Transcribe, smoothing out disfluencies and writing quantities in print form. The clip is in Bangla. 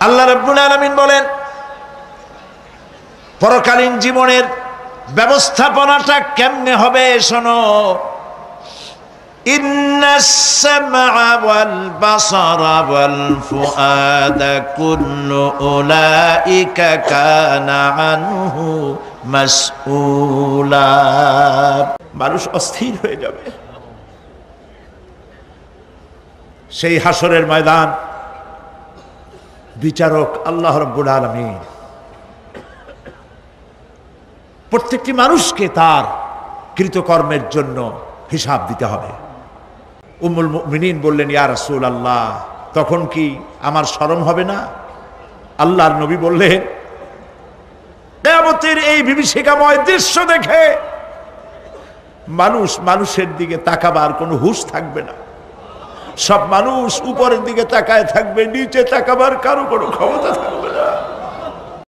আল্লাহ রাব্বুল আলামিন বলেন পরকালীন জীবনের ব্যবস্থাপনাটা কেমনে হবে শোনো। ইন্নাস সামআ ওয়াল বাসারা ওয়াল ফুআদা কুল্লু উলাইকা কানা আনহু মাসউলা। মানুষ অস্থির হয়ে যাবে সেই হাসরের ময়দান। বিচারক আল্লাহ রাব্বুল আলামিন প্রত্যেকটি মানুষকে তার কৃতকর্মের জন্য হিসাব দিতে হবে। উম্মুল মুমিনিন বললেন, ইয়া রাসূলুল্লাহ, তখন কি আমার শরম হবে না? আল্লাহর নবী বললেন, কিয়ামতের এই বিভীষিকাময় দৃশ্য দেখে মানুষের দিকে তাকাবার কোনো হুঁশ থাকবে না। সব মানুষ উপরের দিকে তাকায় থাকবে, নিচে তাকাবার কারো কোনো ক্ষমতা থাকবে না।